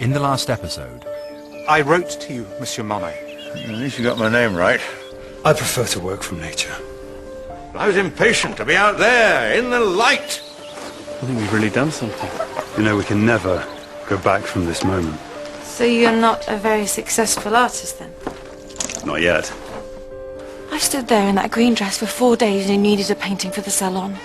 In the last episode... I wrote to you, Monsieur Monet. At least you got my name right. I prefer to work from nature. I was impatient to be out there, in the light. I think we've really done something. You know, we can never go back from this moment. So you're not a very successful artist, then? Not yet. I stood there in that green dress for 4 days and needed a painting for the salon.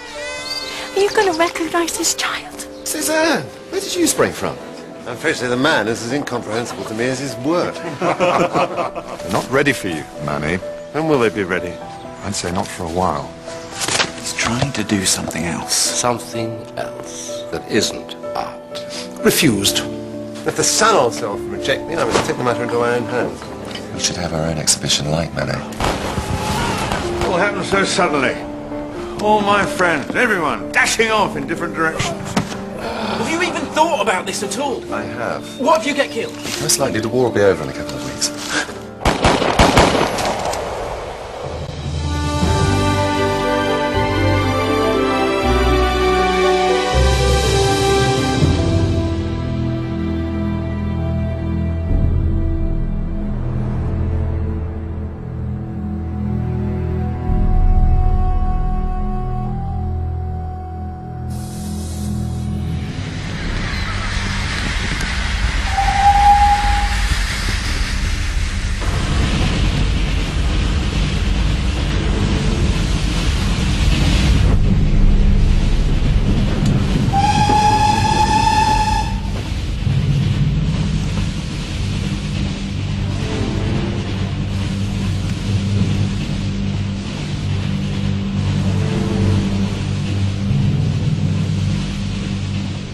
Are you going to recognise this child? Suzanne, where did you spring from? Unfortunately, the man is as incomprehensible to me as his word. They're not ready for you, Manny. When will they be ready? I'd say not for a while. He's trying to do something else. Something else that isn't art. Refused. If the salon self reject me, I must take the matter into my own hands. We should have our own exhibition like Manny. It all happened so suddenly. All my friends, everyone, dashing off in different directions. Have you even thought about this at all? I have. What if you get killed? Most likely the war will be over in a couple of weeks.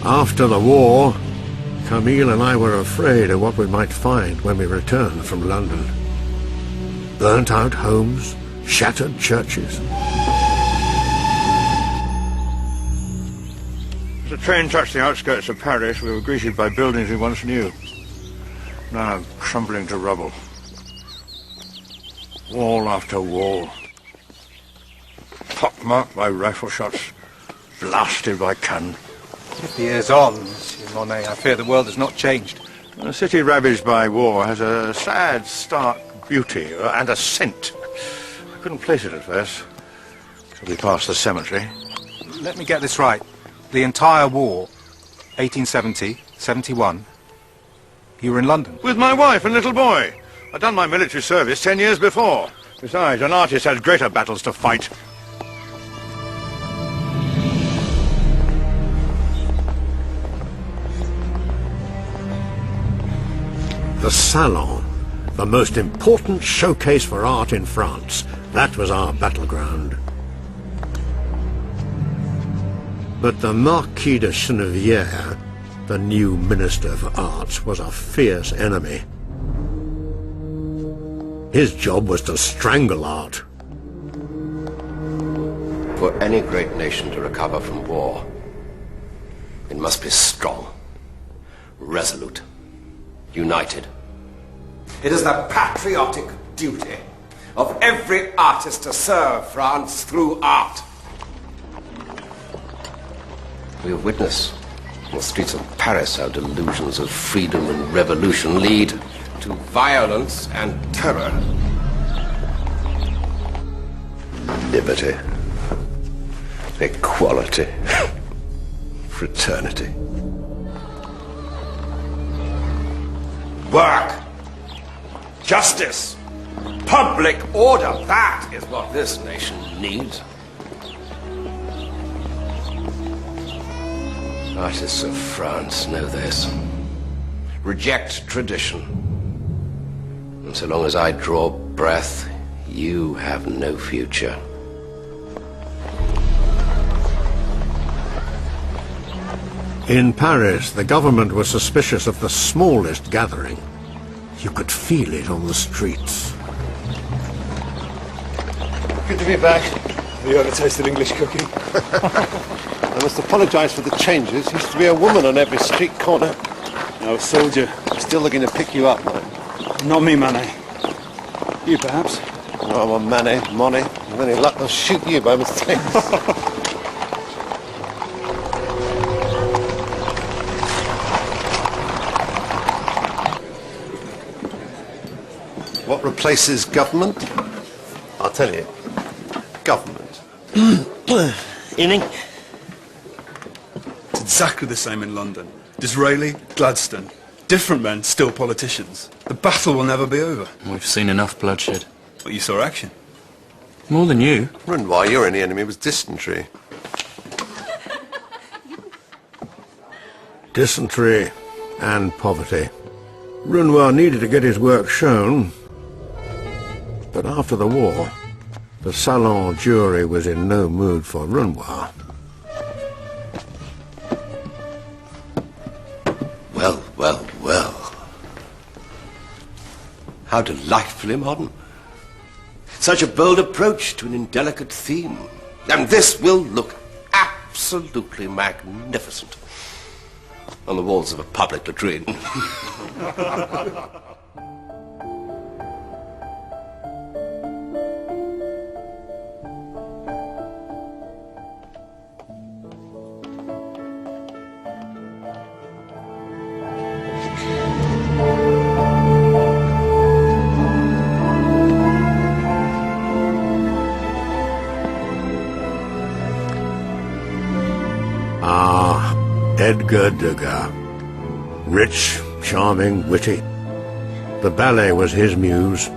After the war, Camille and I were afraid of what we might find when we returned from London. Burnt-out homes, shattered churches. As the train touched the outskirts of Paris, we were greeted by buildings we once knew, now crumbling to rubble. Wall after wall. Pockmarked by rifle shots, blasted by cannon. 50 years on, Monsieur Monet, I fear the world has not changed. A city ravaged by war has a sad, stark beauty and a scent. I couldn't place it at first, till we passed the cemetery. Let me get this right. The entire war, 1870, 71, you were in London? With my wife and little boy. I'd done my military service 10 years before. Besides, an artist has greater battles to fight. The Salon, the most important showcase for art in France. That was our battleground. But the Marquis de Chenevière, the new Minister for Arts, was a fierce enemy. His job was to strangle art. For any great nation to recover from war, it must be strong, resolute, united. It is the patriotic duty of every artist to serve France through art. We have witnessed in the streets of Paris how delusions of freedom and revolution lead to violence and terror. Liberty. Equality. Fraternity. Work. Justice. Public order. That is what This nation needs. Artists of France know this. Reject tradition. And so long as I draw breath, you have no future. In Paris, the government was suspicious of the smallest gathering. You could feel it on the streets. Good to be back. Have you ever tasted English cooking? I must apologise for the changes. Used to be a woman on every street corner. No, a soldier. Still looking to pick you up, man. Not me, Manet. You, perhaps? No, I'm a Manet, Monet. With any luck, they'll shoot you by mistake. What replaces government? I'll tell you. Government. Evening. It's exactly the same in London. Disraeli, Gladstone. Different men, still politicians. The battle will never be over. We've seen enough bloodshed. But you saw action. More than you. Renoir, your only enemy was dysentery. Dysentery and poverty. Renoir needed to get his work shown, but after the war, the Salon jury was in no mood for Renoir. Well, well, well. How delightfully modern. Such a bold approach to an indelicate theme. And this will look absolutely magnificent on the walls of a public latrine. Edgar Degas. Rich, charming, witty. The ballet was his muse.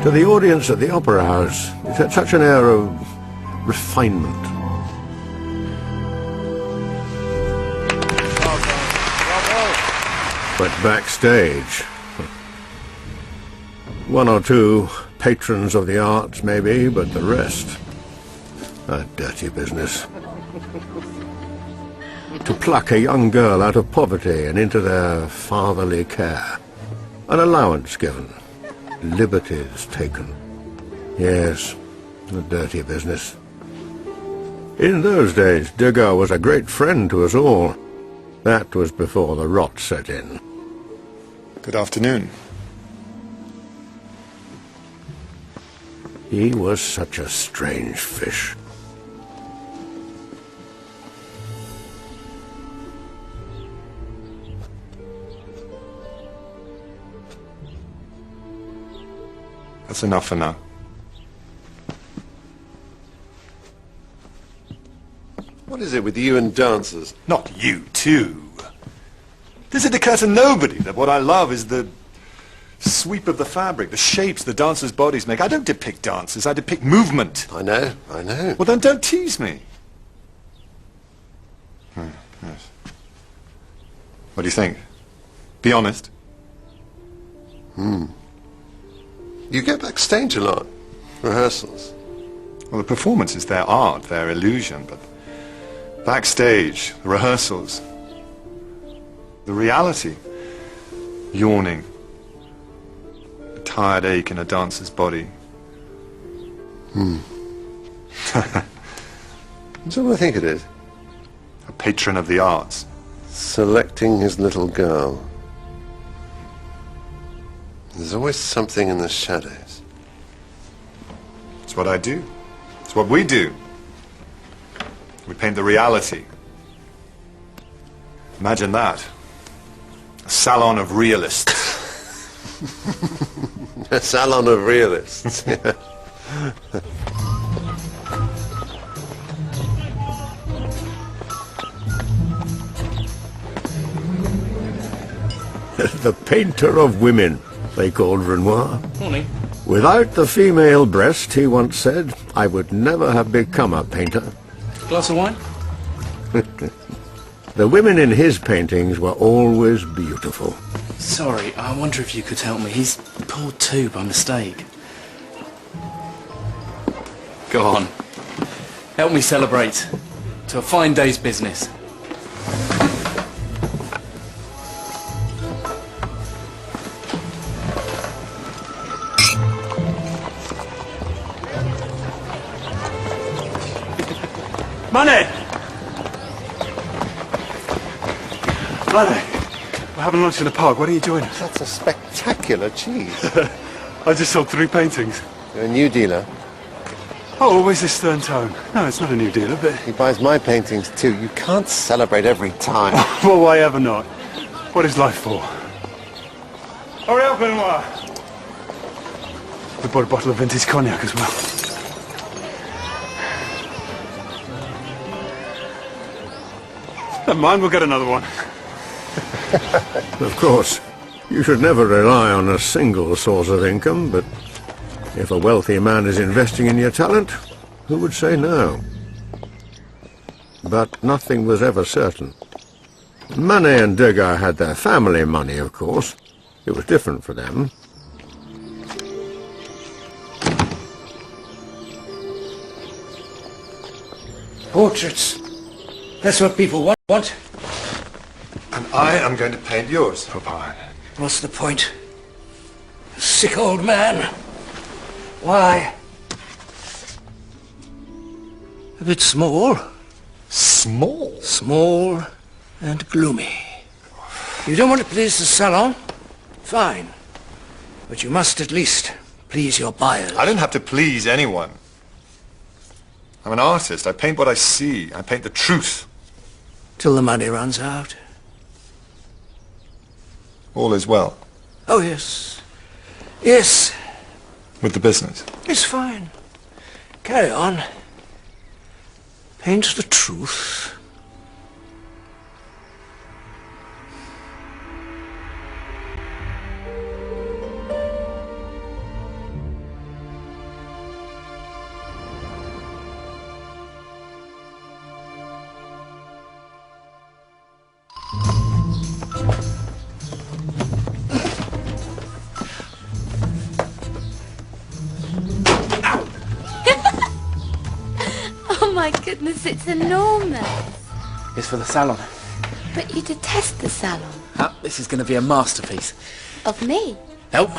To the audience at the Opera House, it had such an air of refinement. But backstage, one or two patrons of the arts maybe, but the rest, a dirty business. To pluck a young girl out of poverty and into their fatherly care. An allowance given. Liberties taken. Yes, a dirty business. In those days, Degas was a great friend to us all. That was before the rot set in. Good afternoon. He was such a strange fish. That's enough for now. What is it with you and dancers? Not you, too. Does it occur to nobody that what I love is the sweep of the fabric, the shapes the dancers' bodies make? I don't depict dancers, I depict movement. I know, I know. Well, then don't tease me. Yes. What do you think? Be honest. You get backstage a lot. Rehearsals. Well, the performance is their art, their illusion, but backstage, the rehearsals, the reality, yawning, a tired ache in a dancer's body. That's what I think it is. A patron of the arts. Selecting his little girl. There's always something in the shadows. It's what I do. It's what we do. We paint the reality. Imagine that. A salon of realists. A salon of realists. Yeah. The painter of women, they called Renoir. Morning. Without the female breast, he once said, I would never have become a painter. Glass of wine? The women in his paintings were always beautiful. Sorry, I wonder if you could help me. He's pulled two by mistake. Go on. Help me celebrate. To a fine day's business. Money! Money! We're having lunch in the park. What are you doing? That's a spectacular cheese. I just sold 3 paintings. You're a new dealer. Oh, where's this stern tone? No, it's not a new dealer, but... He buys my paintings too. You can't celebrate every time. Well, why ever not? What is life for? Hurry up, Benoit. We bought a bottle of vintage cognac as well. Never mind, we'll get another one. Of course, you should never rely on a single source of income, but if a wealthy man is investing in your talent, who would say no? But nothing was ever certain. Manet and Degas had their family money, of course. It was different for them. Portraits. That's what people want. And I am going to paint yours, Papa. What's the point? A sick old man. Why? A bit small. Small? Small and gloomy. You don't want to please the salon? Fine. But you must at least please your buyers. I don't have to please anyone. I'm an artist. I paint what I see. I paint the truth. Till the money runs out. All is well. Oh, yes. Yes. With the business. It's fine. Carry on. Paint the truth. Oh my goodness, it's enormous. It's for the salon. But you detest the salon. This is going to be a masterpiece. Of me? Nope.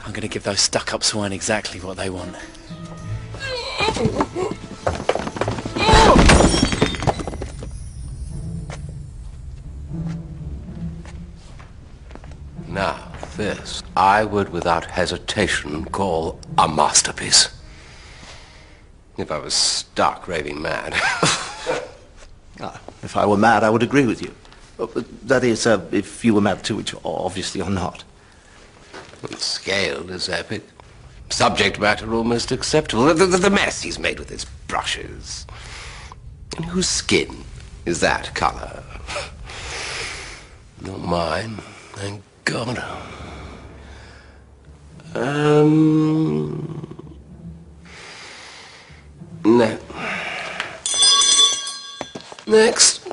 I'm going to give those stuck-up swine exactly what they want. Now, this I would without hesitation call a masterpiece. If I was stark raving mad. If I were mad, I would agree with you. That is, if you were mad too, which obviously you're not. The scale is epic. Subject matter almost acceptable. The mess he's made with his brushes. And whose skin is that colour? Not mine, thank God. No. Next.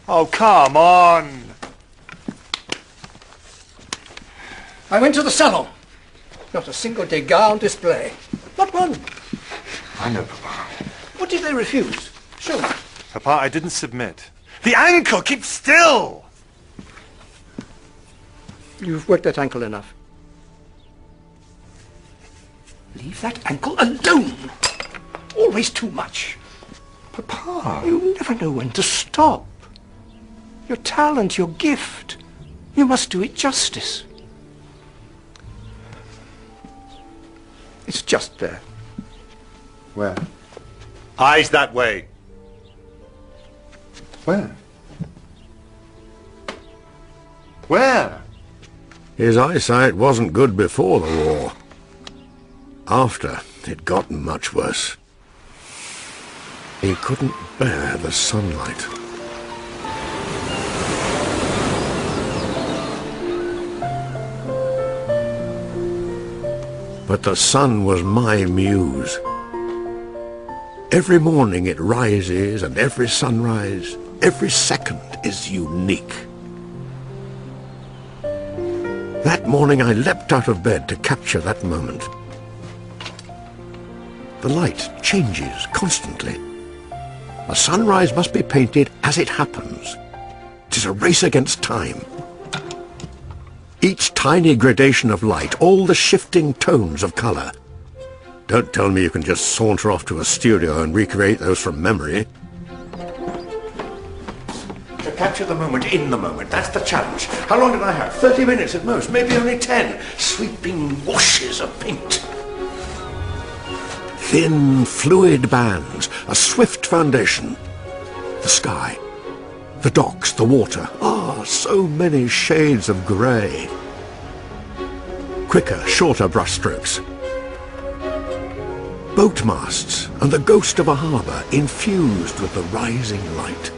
Oh, come on. I went to the salon. Not a single Degas on display. Not one. I know, Papa. What did they refuse? Show me. Papa, I didn't submit. The ankle! Keep still! You've worked that ankle enough. Leave that ankle alone. Always too much. Papa. You never know when to stop. Your talent, your gift. You must do it justice. It's just there. Where? Eyes that way. Where? Where? His eyesight wasn't good before the war. After, it got much worse. He couldn't bear the sunlight. But the sun was my muse. Every morning it rises, and every sunrise, every second is unique. That morning I leapt out of bed to capture that moment. The light changes constantly. A sunrise must be painted as it happens. It is a race against time. Each tiny gradation of light, all the shifting tones of colour. Don't tell me you can just saunter off to a studio and recreate those from memory. To capture the moment in the moment, that's the challenge. How long did I have? 30 minutes at most, maybe only 10. Sweeping washes of paint. Thin, fluid bands, a swift foundation. The sky. The docks, the water. Ah, so many shades of grey. Quicker, shorter brushstrokes. Boat masts and the ghost of a harbour infused with the rising light.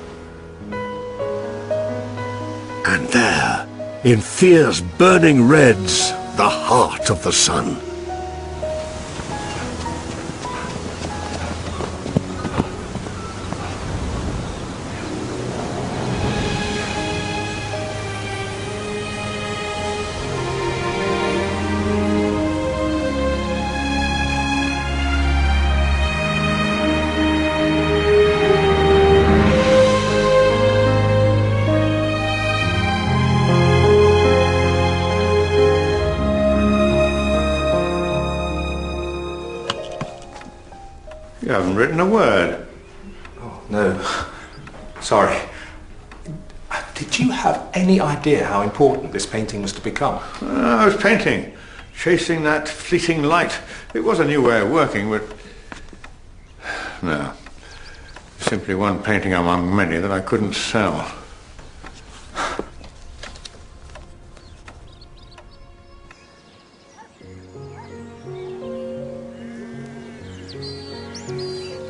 And there, in fierce burning reds, the heart of the sun. You haven't written a word. Oh, no. Sorry. Did you have any idea how important this painting was to become? I was painting, chasing that fleeting light. It was a new way of working, but... No. Simply one painting among many that I couldn't sell.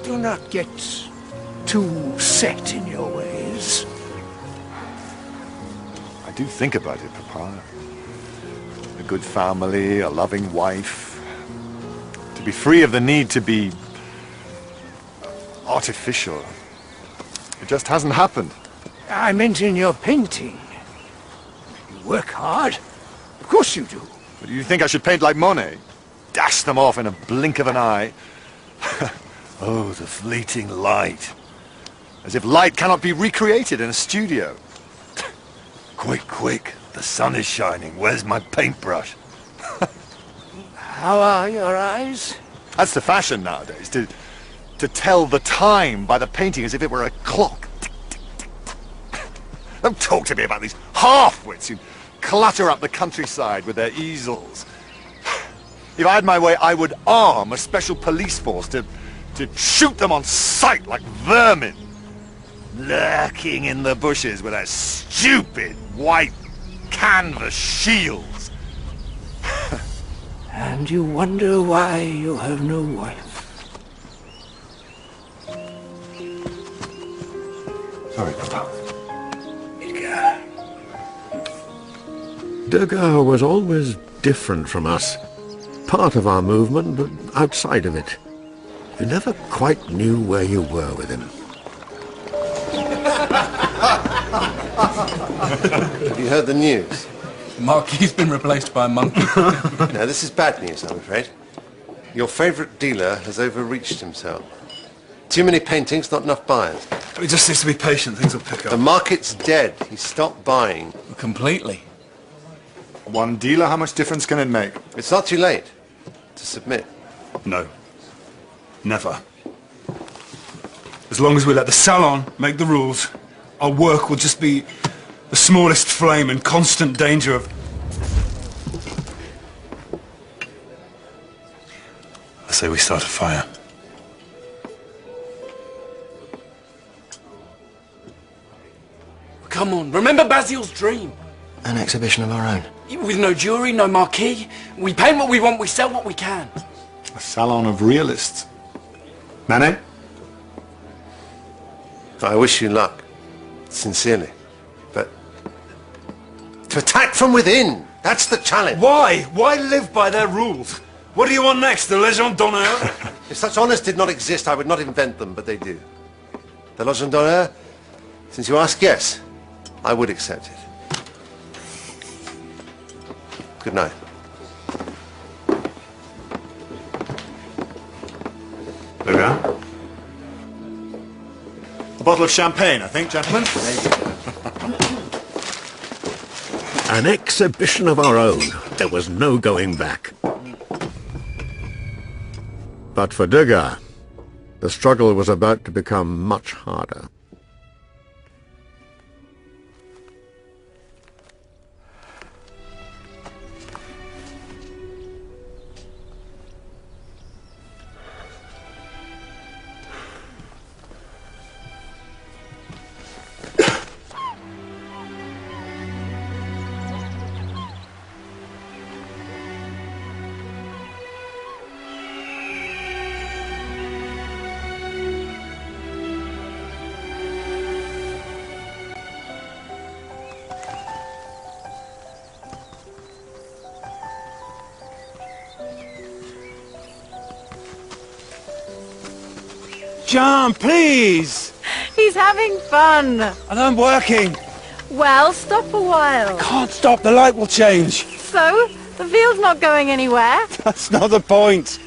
Do not get too set in your ways. I do think about it, Papa. A good family, a loving wife. To be free of the need to be artificial. It just hasn't happened. I meant in your painting. You work hard. Of course you do. But do you think I should paint like Monet? Dash them off in a blink of an eye? Oh, the fleeting light. As if light cannot be recreated in a studio. Quick, quick. The sun is shining. Where's my paintbrush? How are your eyes? That's the fashion nowadays, to tell the time by the painting as if it were a clock. Tick, tick, tick, tick. Don't talk to me about these half-wits who clutter up the countryside with their easels. If I had my way, I would arm a special police force to shoot them on sight like vermin, lurking in the bushes with their stupid white canvas shields. And you wonder why you have no wife. Sorry, Papa. Edgar. Degas was always different from us. Part of our movement, but outside of it. You never quite knew where you were with him. Have you heard the news? Marquis's been replaced by a monkey. No, this is bad news, I'm afraid. Your favourite dealer has overreached himself. Too many paintings, not enough buyers. He just needs to be patient, things will pick up. The market's dead. He stopped buying. Completely. One dealer, how much difference can it make? It's not too late to submit. No. Never. As long as we let the salon make the rules, our work will just be the smallest flame in constant danger of... I say we start a fire. Come on, remember Basil's dream? An exhibition of our own. With no jury, no marquee. We paint what we want, we sell what we can. A salon of realists. Manet? I wish you luck. Sincerely. But... to attack from within! That's the challenge! Why? Why live by their rules? What do you want next, the Legion d'honneur? If such honours did not exist, I would not invent them, but they do. The Legion d'honneur? Since you ask, yes, I would accept it. Good night. Degas? A bottle of champagne, I think, gentlemen. An exhibition of our own. There was no going back. But for Degas, the struggle was about to become much harder. John, please! He's having fun. And I'm working. Well, stop a while. Can't stop, the light will change. So, the veal's not going anywhere? That's not the point.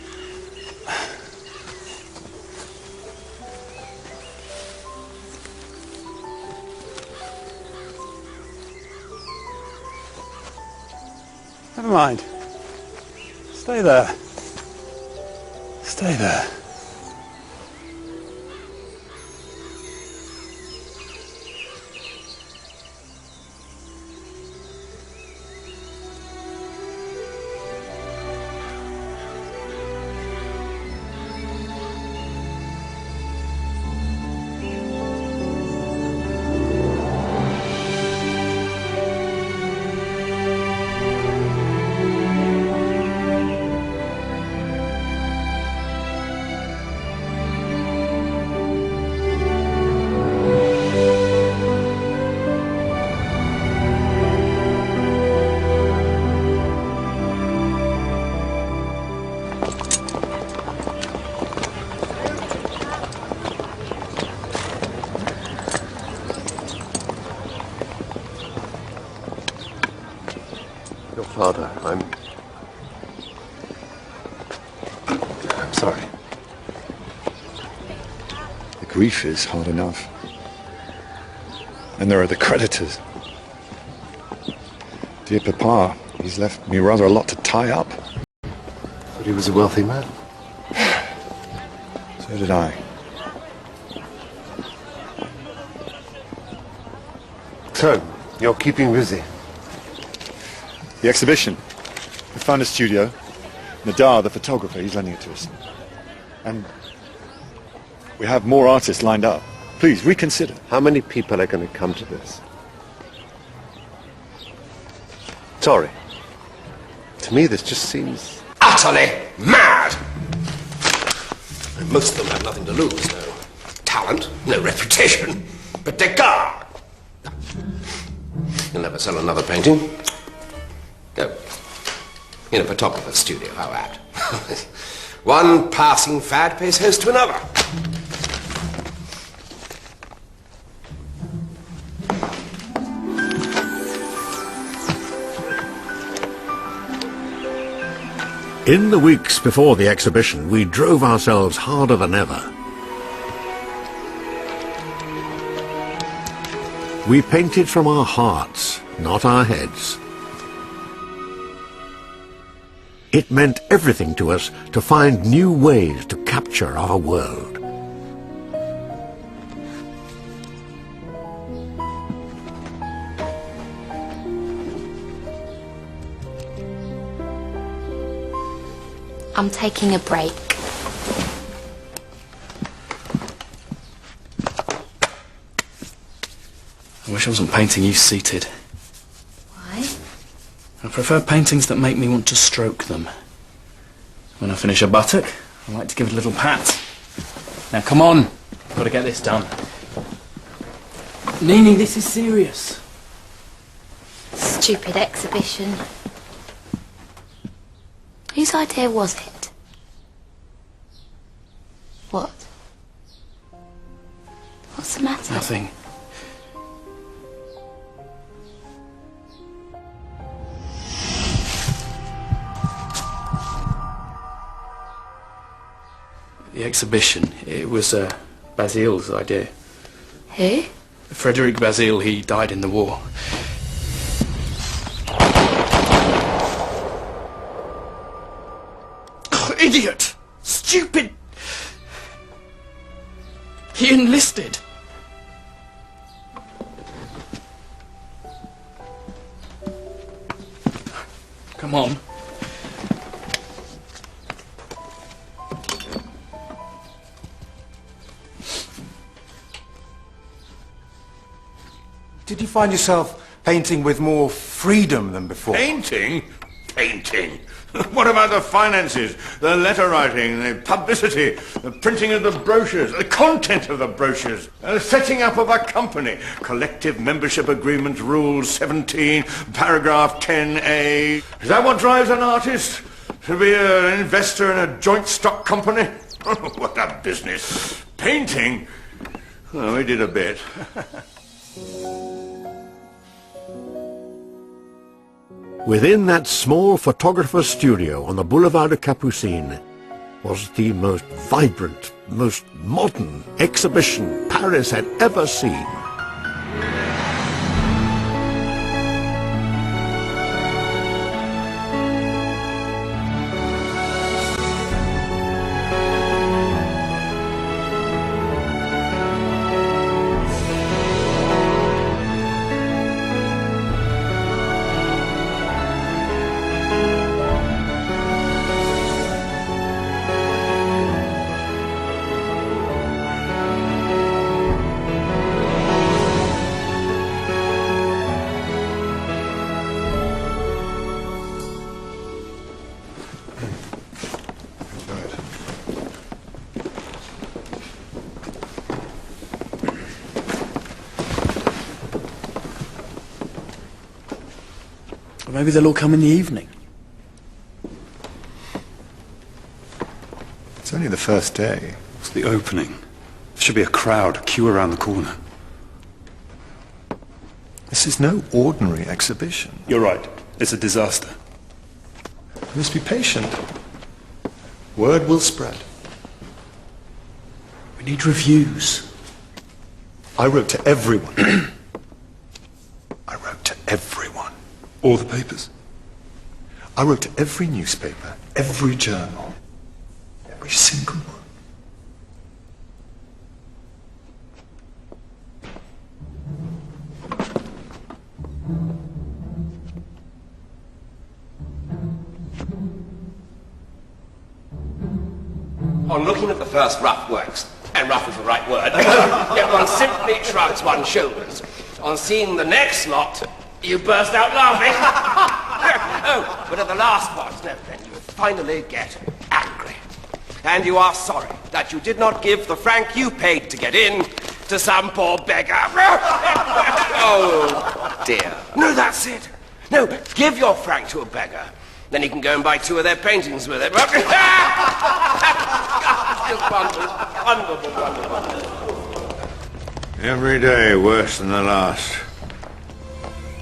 Never mind. Stay there. Stay there. Father, I'm sorry. The grief is hard enough. And there are the creditors. Dear Papa, he's left me rather a lot to tie up. But he was a wealthy man. So did I. So, you're keeping busy. The exhibition. We found a studio. Nadar, the photographer, he's lending it to us. And we have more artists lined up. Please, reconsider. How many people are going to come to this? Sorry. To me, this just seems Utterly mad! Most of them have nothing to lose. No talent, no reputation. But they go. You'll never sell another painting. No. In a photographer's studio, how apt. One passing fad pays host to another. In the weeks before the exhibition, we drove ourselves harder than ever. We painted from our hearts, not our heads. It meant everything to us to find new ways to capture our world. I'm taking a break. I wish I wasn't painting you seated. Why? I prefer paintings that make me want to stroke them. When I finish a buttock, I like to give it a little pat. Now come on, I've got to get this done. Nini, this is serious. Stupid exhibition. Whose idea was it? What? What's the matter? Nothing. The exhibition, it was Basile's idea. Who? Frederick Basile, he died in the war. Idiot! Stupid! He enlisted! Come on. Did you find yourself painting with more freedom than before? Painting? Painting? What about the finances, the letter writing, the publicity, the printing of the brochures, the content of the brochures, the setting up of a company, collective membership agreement, Rule 17, paragraph 10A. Is that what drives an artist? To be an investor in a joint stock company? What a business. Painting? Well, we did a bit. Within that small photographer's studio on the Boulevard de Capucines was the most vibrant, most modern exhibition Paris had ever seen. Or maybe they'll all come in the evening. It's only the first day. It's the opening. There should be a crowd, a queue around the corner. This is no ordinary exhibition. You're right. It's a disaster. You must be patient. Word will spread. We need reviews. I wrote to everyone. I wrote to everyone. All the papers? I wrote to every newspaper, every journal, every single one. On looking at the first rough works, and rough is the right word, one simply shrugs one's shoulders. On seeing the next lot, you burst out laughing. Oh, but at the last ones, no, then you finally get angry. And you are sorry that you did not give the franc you paid to get in to some poor beggar. Oh, dear. No, that's it. No, give your franc to a beggar. Then he can go and buy 2 of their paintings with it. Wonderful. Every day worse than the last.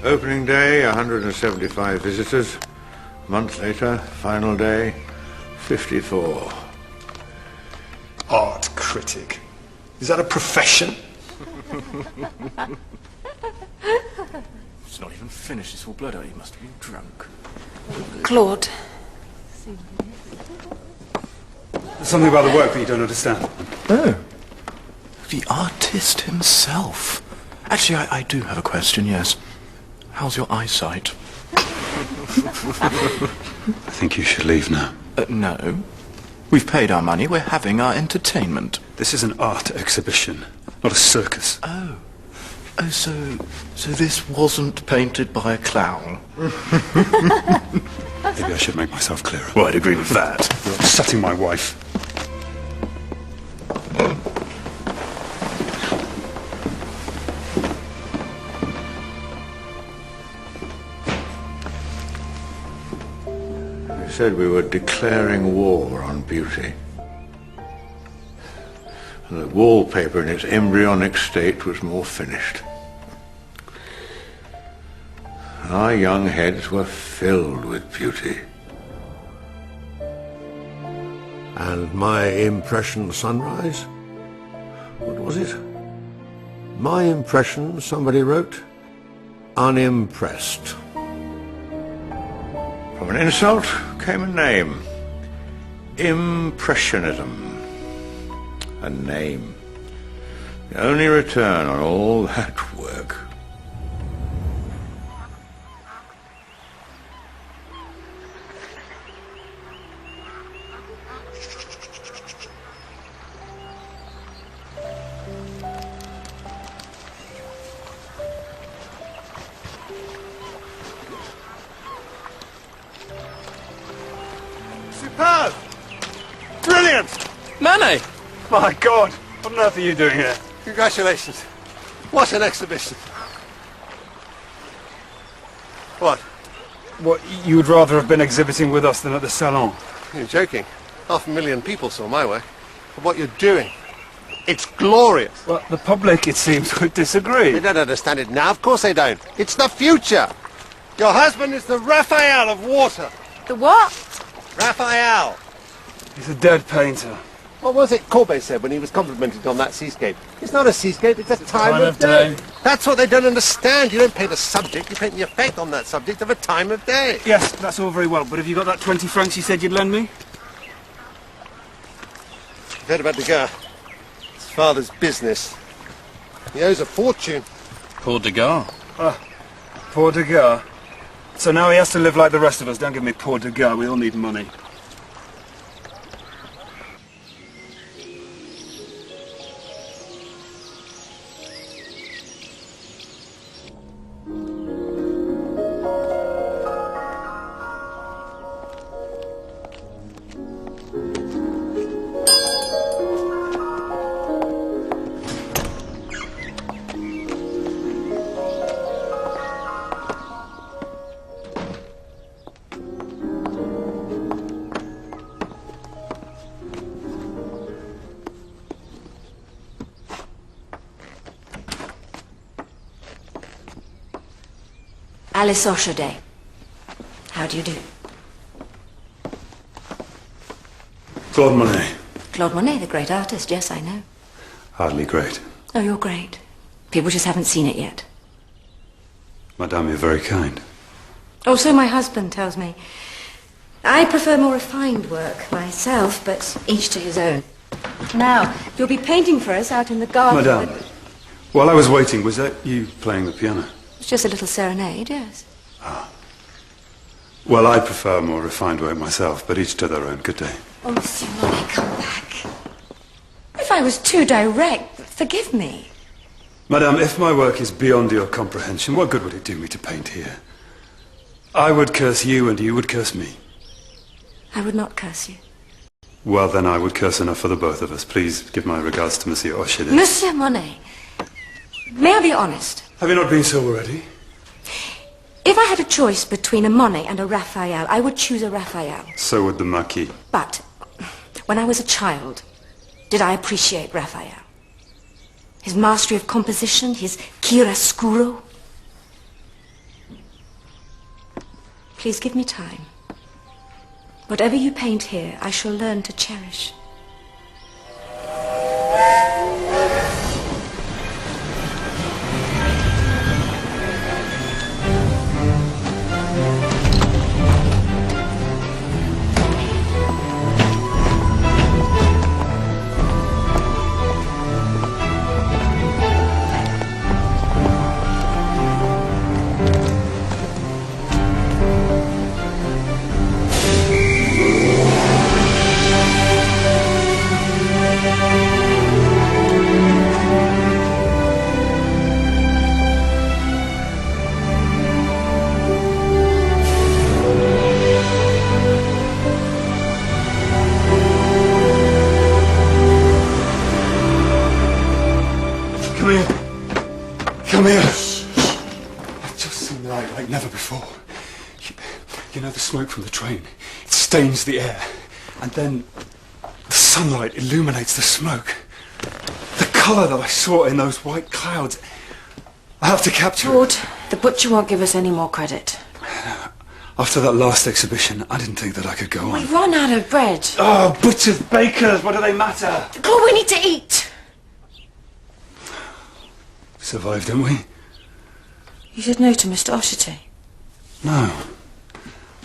Opening day, 175 visitors. A month later, final day, 54. Art critic. Is that a profession? It's not even finished. It's all blood out. He must have been drunk. Claude. There's something about the work that you don't understand. Oh. The artist himself. Actually, I do have a question, yes. How's your eyesight? I think you should leave now. No. We've paid our money. We're having our entertainment. This is an art exhibition, not a circus. Oh. Oh, so this wasn't painted by a clown? Maybe I should make myself clearer. Well, I'd agree with that. You're upsetting my wife. They said we were declaring war on beauty. And the wallpaper in its embryonic state was more finished. Our young heads were filled with beauty. And my impression sunrise? What was it? My impression, somebody wrote, unimpressed. From an insult came a name. Impressionism. A name. The only return on all that work. Superb! Brilliant! Manet! My God! What on earth are you doing here? Congratulations. What an exhibition. What? What, you would rather have been exhibiting with us than at the Salon? You're joking. 500,000 people saw my work. But what you're doing, It's glorious. Well, the public, it seems, would disagree. They don't understand it now. Of course they don't. It's the future. Your husband is the Raphael of water. The what? Raphael. He's a dead painter. What was it Courbet said when he was complimented on that seascape? It's not a seascape, it's a time of day. That's what they don't understand. You don't paint a subject, you paint the effect on that subject of a time of day. Yes, that's all very well, but have you got that 20 francs you said you'd lend me? You've heard about Degas. His father's business. He owes a fortune. Poor Degas. Poor Degas. So now he has to live like the rest of us. Don't give me poor Degas, we all need money. Alice Oshade. How do you do? Claude Monet. Claude Monet, the great artist. Yes, I know. Hardly great. Oh, you're great. People just haven't seen it yet. Madame, you're very kind. Oh, so my husband tells me. I prefer more refined work myself, but each to his own. Now, you'll be painting for us out in the garden. Madame, while I was waiting, was that you playing the piano? It's just a little serenade, yes. Well, I prefer more refined work myself, but each to their own. Good day. Oh, Simone, come back. If I was too direct, forgive me. Madame, if my work is beyond your comprehension, what good would it do me to paint here? I would curse you and you would curse me. I would not curse you. Well, then I would curse enough for the both of us. Please give my regards to Monsieur Oshide. Monsieur Monet, may I be honest? Have you not been so already? If I had a choice between a Monet and a Raphael, I would choose a Raphael. So would the Marquis. But when I was a child, did I appreciate Raphael? His mastery of composition, his chiaroscuro. Please give me time. Whatever you paint here, I shall learn to cherish. Come here. I've just seen light like never before. You know the smoke from the train? It stains the air. And then the sunlight illuminates the smoke. The colour that I saw in those white clouds. I have to capture Claude, it. the butcher won't give us any more credit. After that last exhibition, I didn't think that I could go on. We've run out of bread. Oh, butchers, bakers, what do they matter? Claude, we need to eat. Survived, didn't we? You said no to Mr. Oshite. No.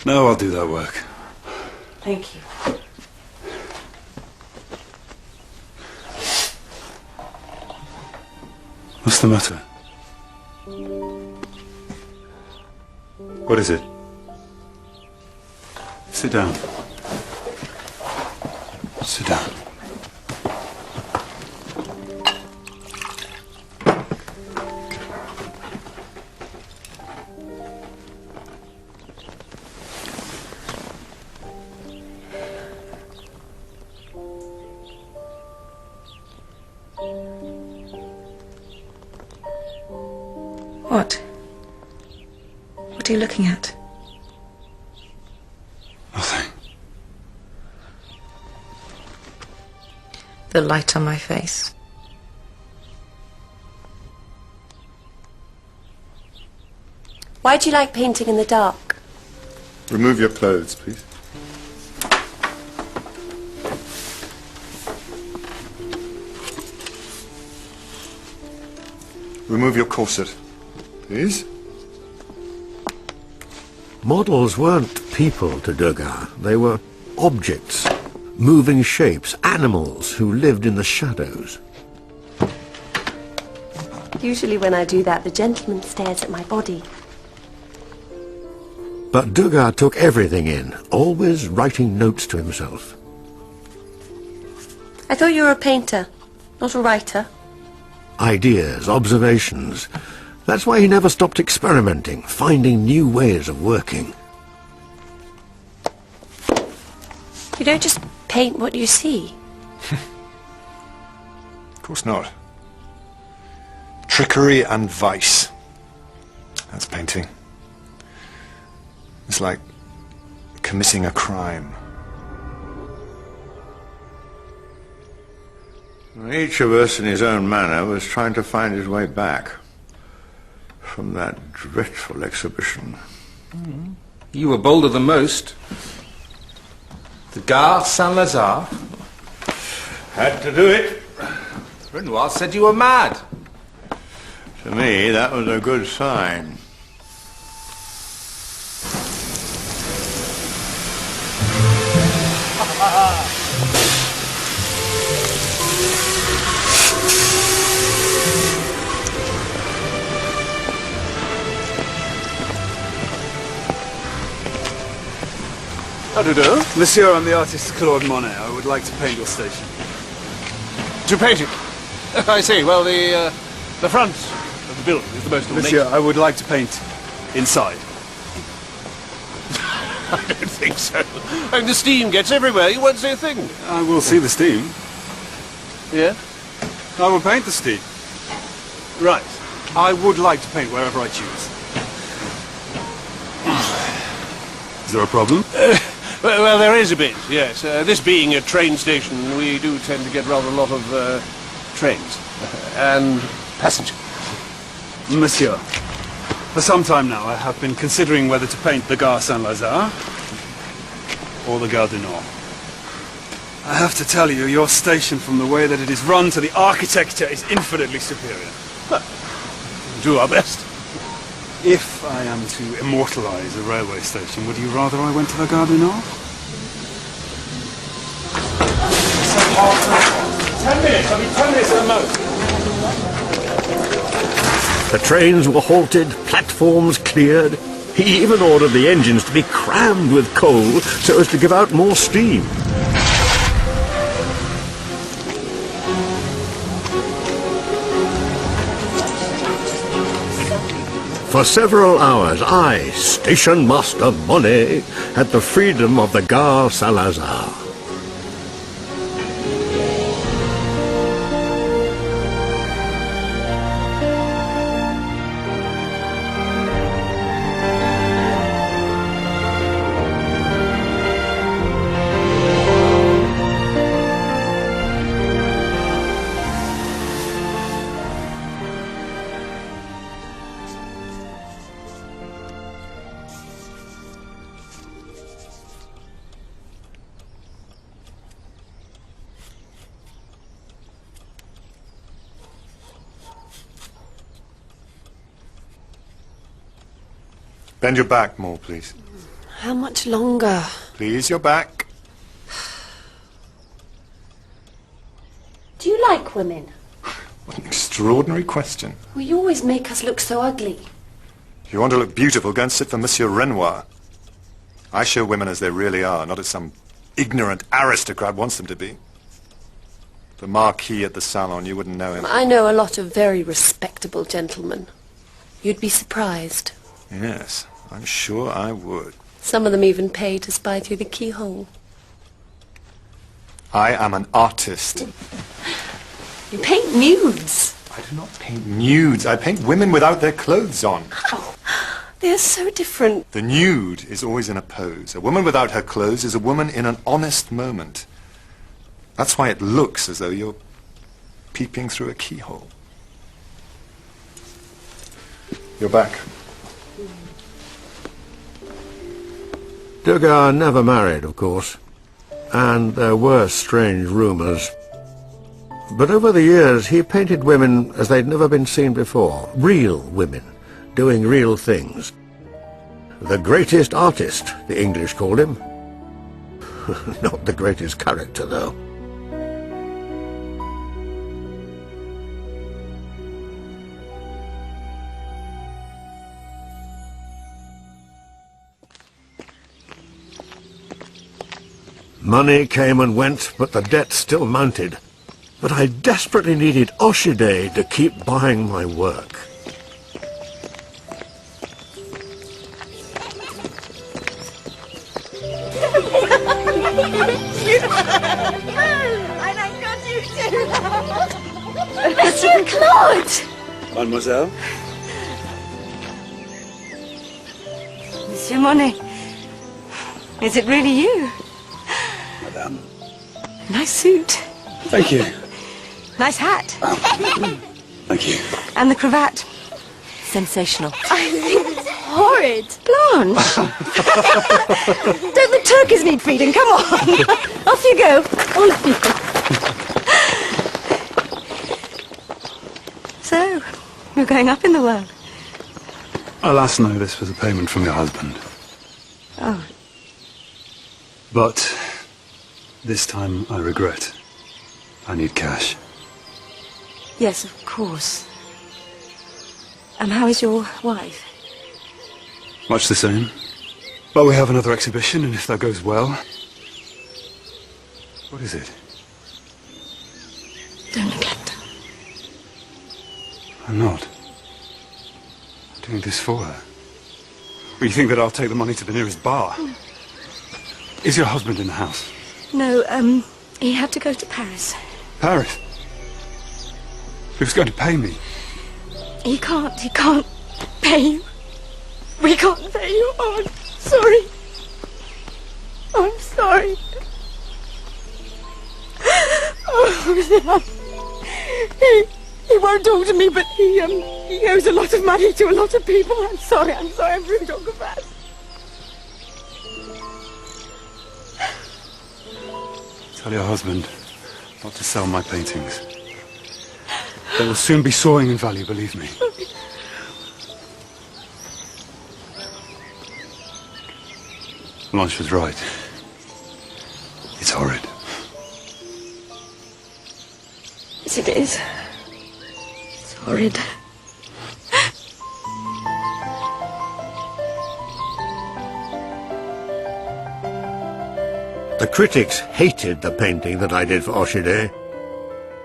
No, I'll do that work. Thank you. What's the matter? What is it? Sit down. Sit down. What? What are you looking at? Nothing. The light on my face. Why do you like painting in the dark? Remove your clothes, please. Remove your corset, please. Models weren't people to Degas. They were objects, moving shapes, animals who lived in the shadows. Usually when I do that, the gentleman stares at my body. But Degas took everything in, always writing notes to himself. I thought you were a painter, not a writer. Ideas, observations. That's why he never stopped experimenting, finding new ways of working. You don't just paint what you see. Of course not. Trickery and vice. That's painting. It's like committing a crime. Each of us, in his own manner, was trying to find his way back from that dreadful exhibition. You were bolder than most. The Gare Saint-Lazare. Had to do it. Renoir said you were mad. To me, that was a good sign. How do you do? Monsieur, I'm the artist Claude Monet. I would like to paint your station. To paint it? I see. Well, the front of the building is the most ornate. Monsieur, I would like to paint inside. I don't think so. I mean, the steam gets everywhere. You won't see a thing. I will see the steam. Yeah? I will paint the steam. Right. I would like to paint wherever I choose. Is there a problem? Well, there is a bit, yes. This being a train station, we do tend to get rather a lot of trains and passengers. Monsieur, for some time now I have been considering whether to paint the Gare Saint-Lazare or the Gare du Nord. I have to tell you, your station, from the way that it is run to the architecture, is infinitely superior. Well, do our best. If I am to immortalize a railway station, would you rather I went to the Gare du Nord? 10 minutes. I mean, 10 minutes at the most. The trains were halted, platforms cleared. He even ordered the engines to be crammed with coal so as to give out more steam. For several hours, I, Station Master Monet, had the freedom of the Gare Saint-Lazare. Bend your back more, please. How much longer? Please, your back. Do you like women? What an extraordinary question. Well, you always make us look so ugly. If you want to look beautiful, go and sit for Monsieur Renoir. I show women as they really are, not as some ignorant aristocrat wants them to be. The Marquis at the salon, you wouldn't know him. I know a lot of very respectable gentlemen. You'd be surprised. Yes, I'm sure I would. Some of them even pay to spy through the keyhole. I am an artist. You paint nudes. I do not paint nudes. I paint women without their clothes on. Oh, they're so different. The nude is always in a pose. A woman without her clothes is a woman in an honest moment. That's why it looks as though you're peeping through a keyhole. You're back. Degas never married, of course, and there were strange rumours. But over the years he painted women as they'd never been seen before. Real women, doing real things. The greatest artist, the English called him. Not the greatest character, though. Money came and went, but the debt still mounted. But I desperately needed Oshide to keep buying my work. And I got you too. Monsieur Claude! Mademoiselle? Monsieur Monet, is it really you? Madame. Nice suit. Thank you. Nice hat. Thank you. And the cravat. Sensational. I think it's horrid. Blanche! Don't the turkeys need feeding? Come on! Off you go, all of you. So, you're going up in the world? Alas, no, this was a payment from your husband. Oh. But this time I regret. I need cash. Yes, of course. And how is your wife? Much the same. But we have another exhibition, and if that goes well... What is it? Don't neglect her. I'm not. I'm doing this for her. But you think that I'll take the money to the nearest bar? Is your husband in the house? No, he had to go to Paris. Paris? He was going to pay me. He can't pay you. We can't pay you. Oh, I'm sorry. Oh, I'm sorry. Oh, he won't talk to me, but he owes a lot of money to a lot of people. I'm sorry, I'm really don't go fast. Tell your husband not to sell my paintings. They will soon be soaring in value, believe me. Blanche was right. It's horrid. Yes, it is. It's horrid. The critics hated the painting that I did for Oshide.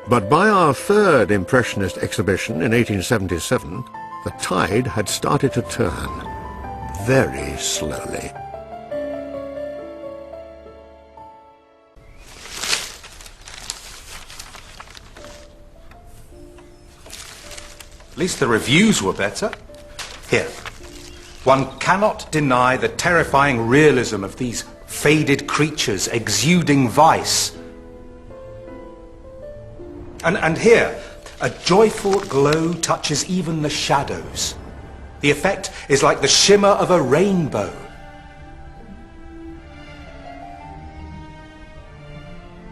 But by our third Impressionist exhibition in 1877, the tide had started to turn, very slowly. At least the reviews were better. Here. One cannot deny the terrifying realism of these faded creatures exuding vice. And here, a joyful glow touches even the shadows. The effect is like the shimmer of a rainbow.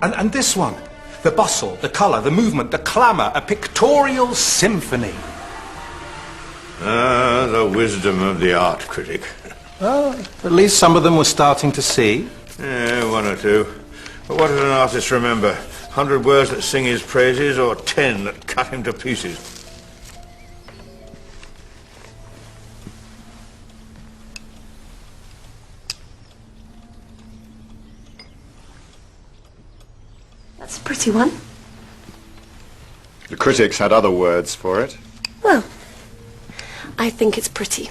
And this one, the bustle, the colour, the movement, the clamour, a pictorial symphony. Ah, the wisdom of the art critic. Well, at least some of them were starting to see. Yeah, one or two. But what does an artist remember? 100 words that sing his praises, or 10 that cut him to pieces? That's a pretty one. The critics had other words for it. Well, I think it's pretty.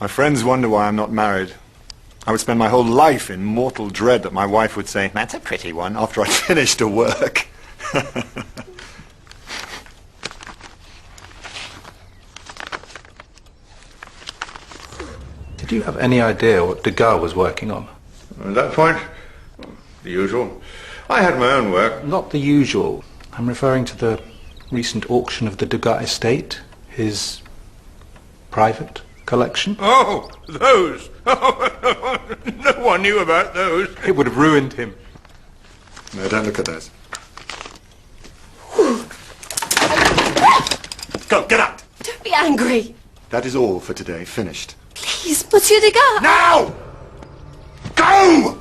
My friends wonder why I'm not married. I would spend my whole life in mortal dread that my wife would say, "That's a pretty one," after I'd finished her work. Did you have any idea what Degas was working on? At that point, the usual. I had my own work. Not the usual. I'm referring to the recent auction of the Degas estate. His private collection? Oh, those! No one knew about those. It would have ruined him. No, don't look at those. Go, get out! Don't be angry. That is all for today. Finished. Please, Monsieur Degas. Now! Go!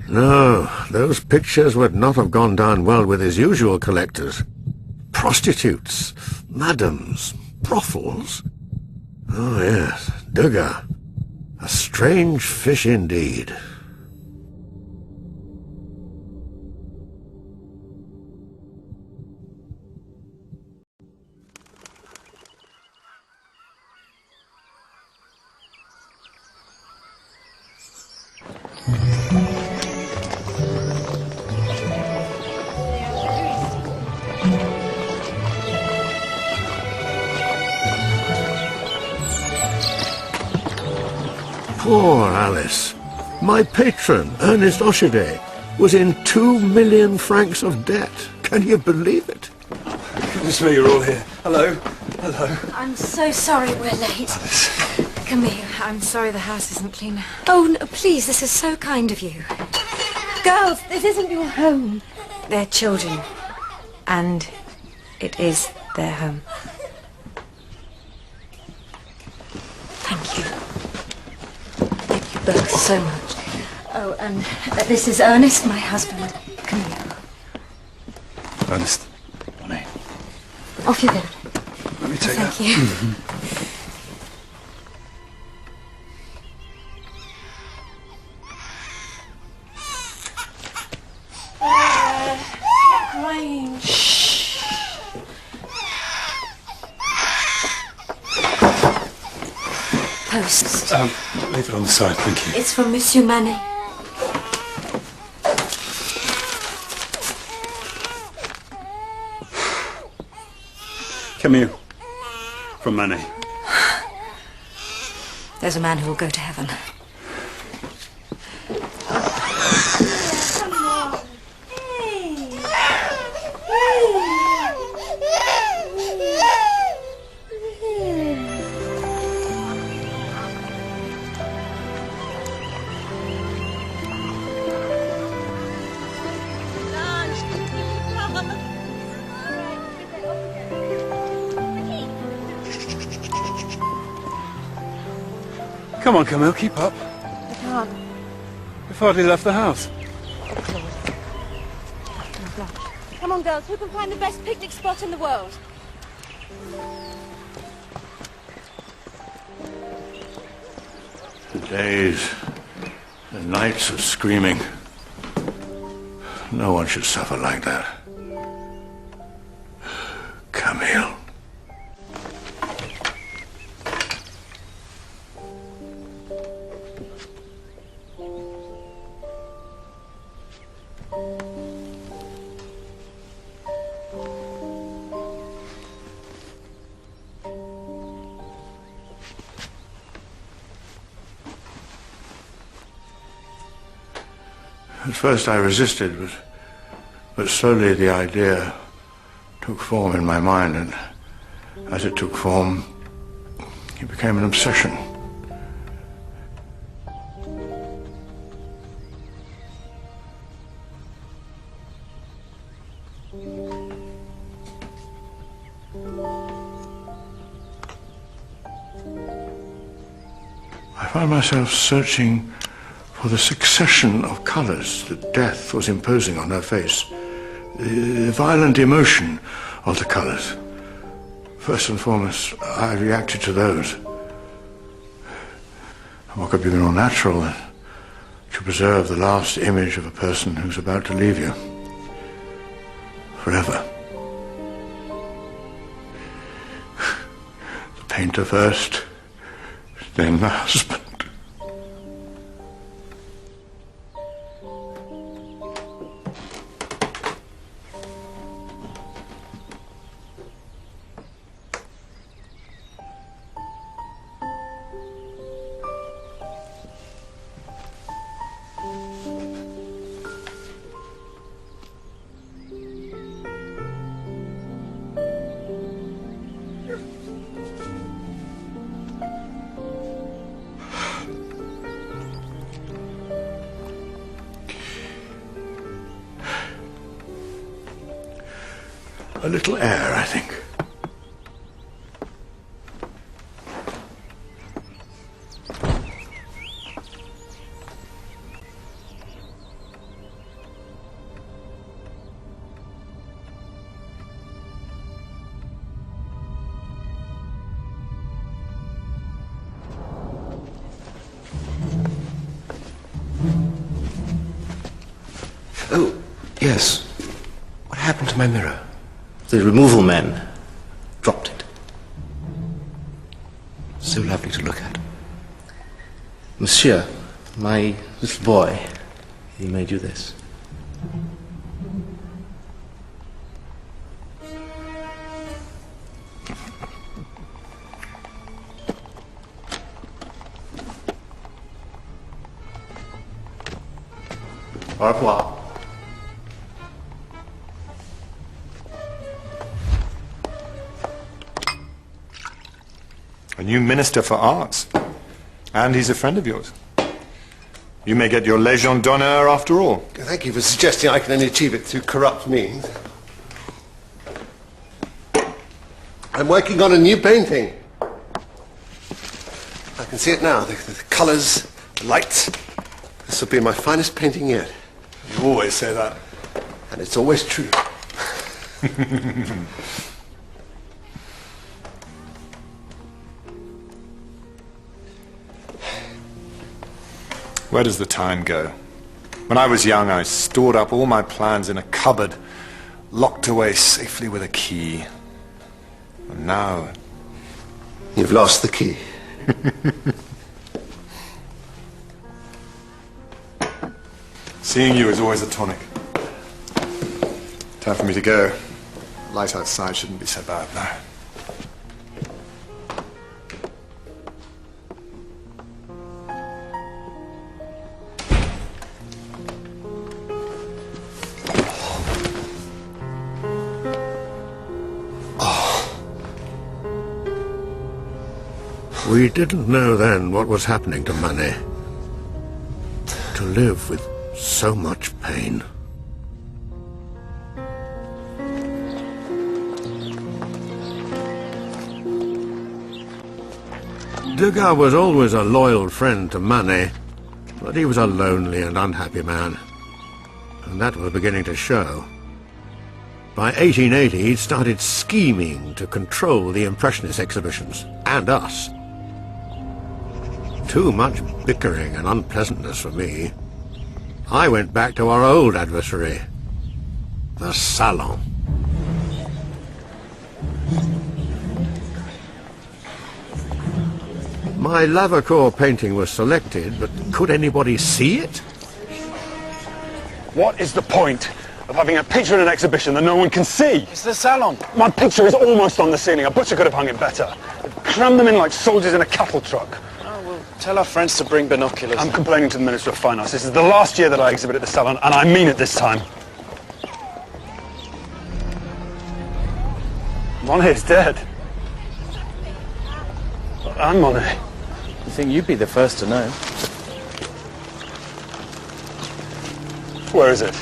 No, those pictures would not have gone down well with his usual collectors. Prostitutes, madams, brothels. Oh, yes, Degas. A strange fish indeed. Poor Alice. My patron, Ernest Ochaudet, was in 2 million francs of debt. Can you believe it? Goodness me, you're all here. Hello. Hello. I'm so sorry we're late. Alice. Come here. I'm sorry the house isn't clean. Oh, no, please, this is so kind of you. Girls, this isn't your home. They're children. And it is their home. Thank you. Thank you both so much. Oh, and this is Ernest, my husband. Come here. Ernest. Honey. Off you go. Let me take Thank that. you. Crying. Post. Leave it on the side, thank you. It's from Monsieur Manet. Camille. From Manet. There's a man who will go to heaven. Come on, Camille, keep up. I can't. We've hardly left the house. Come on, girls. Who can find the best picnic spot in the world? The days, the nights of screaming. No one should suffer like that. Camille. At first I resisted, but slowly the idea took form in my mind, and as it took form, it became an obsession. I found myself searching for the succession of colours that death was imposing on her face, the violent emotion of the colours. First and foremost, I reacted to those. What could be more natural than to preserve the last image of a person who's about to leave you forever? The painter first, then the husband. A little air, I think. Oh, yes. What happened to my mirror? The removal men dropped it. So lovely to look at. Monsieur, my little boy, he made you this. Au revoir. A new Minister for Arts. And he's a friend of yours. You may get your Légion d'honneur after all. Thank you for suggesting I can only achieve it through corrupt means. I'm working on a new painting. I can see it now, the colours, the lights. This will be my finest painting yet. You always say that. And it's always true. Where does the time go? When I was young, I stored up all my plans in a cupboard, locked away safely with a key. And now... You've lost the key. Seeing you is always a tonic. Time for me to go. Light outside shouldn't be so bad now. We didn't know then what was happening to Manet. To live with so much pain. Degas was always a loyal friend to Manet, but he was a lonely and unhappy man. And that was beginning to show. By 1880, he'd started scheming to control the Impressionist exhibitions, and us. Too much bickering and unpleasantness for me. I went back to our old adversary, the Salon. My Lavacour painting was selected, but could anybody see it? What is the point of having a picture in an exhibition that no one can see? It's the salon. My picture is almost on the ceiling. A butcher could have hung it better. Crammed them in like soldiers in a cattle truck. Tell our friends to bring binoculars. I'm complaining to the Minister of Finance. This is the last year that I exhibit at the Salon, and I mean it this time. Monet's dead. I'm Monet. You think you'd be the first to know? Where is it?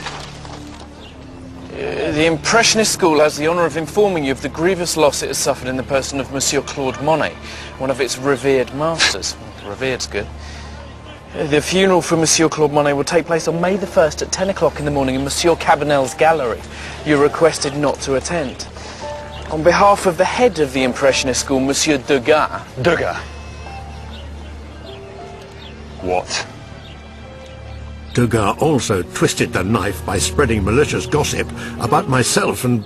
The Impressionist school has the honour of informing you of the grievous loss it has suffered in the person of Monsieur Claude Monet, one of its revered masters. Revered's good. The funeral for Monsieur Claude Monet will take place on May the 1st at 10 o'clock in the morning in Monsieur Cabanel's gallery. You're requested not to attend. On behalf of the head of the Impressionist school, Monsieur Degas. Degas? What? Degas also twisted the knife by spreading malicious gossip about myself and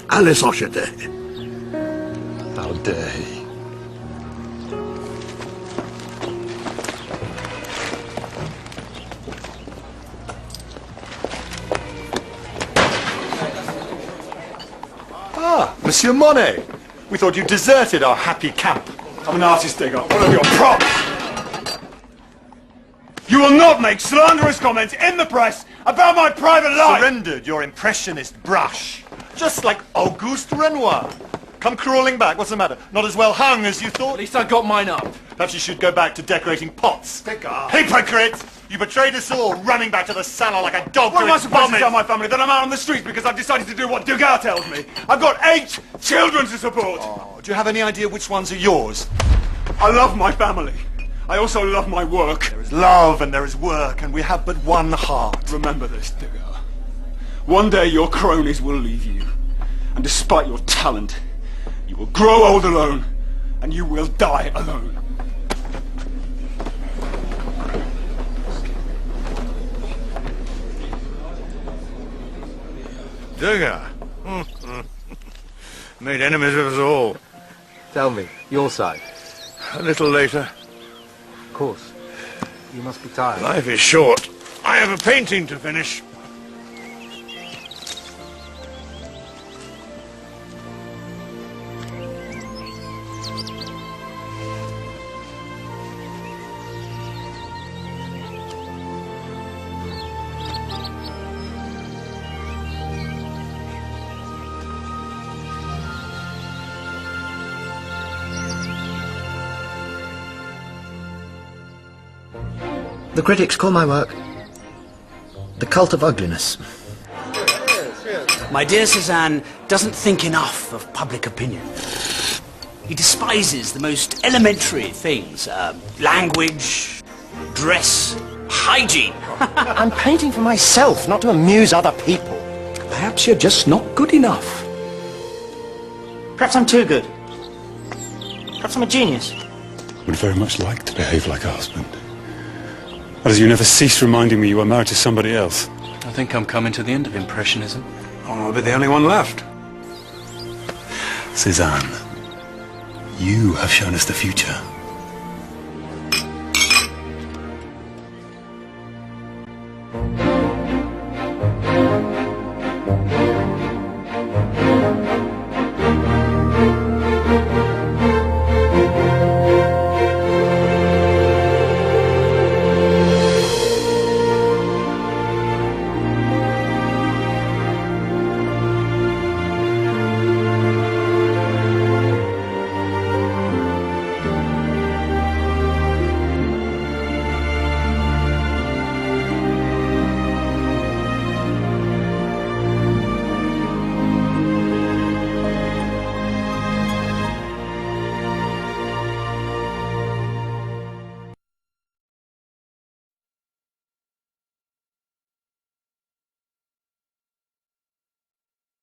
Alice Ochete. How dare he? Ah, Monsieur Monet. We thought you deserted our happy camp. I'm an artist, Degas. One of your props. You will not make slanderous comments in the press about my private life! Surrendered your impressionist brush, just like Auguste Renoir. Come crawling back. What's the matter? Not as well hung as you thought? At least I got mine up. Perhaps you should go back to decorating pots. Hypocrite! You betrayed us all, running back to the salon like a dog What am to I its supposed to vomit. tell my family? That I'm out on the streets because I've decided to do what Dugas tells me? I've got 8 children to support! Oh, do you have any idea which ones are yours? I love my family. I also love my work. There is love and there is work, and we have but one heart. Remember this, Dugas. One day your cronies will leave you. And despite your talent, you will grow old alone, and you will die alone. Digger. Made enemies of us all. Tell me, your side. A little later. Of course. You must be tired. Life is short. I have a painting to finish. The critics call my work the cult of ugliness. My dear Cézanne doesn't think enough of public opinion. He despises the most elementary things. Language, dress, hygiene. I'm painting for myself, not to amuse other people. Perhaps you're just not good enough. Perhaps I'm too good. Perhaps I'm a genius. I would very much like to behave like a husband. As you never cease reminding me you are married to somebody else. I think I'm coming to the end of Impressionism. Oh, but the only one left. Cézanne, you have shown us the future. Thank you.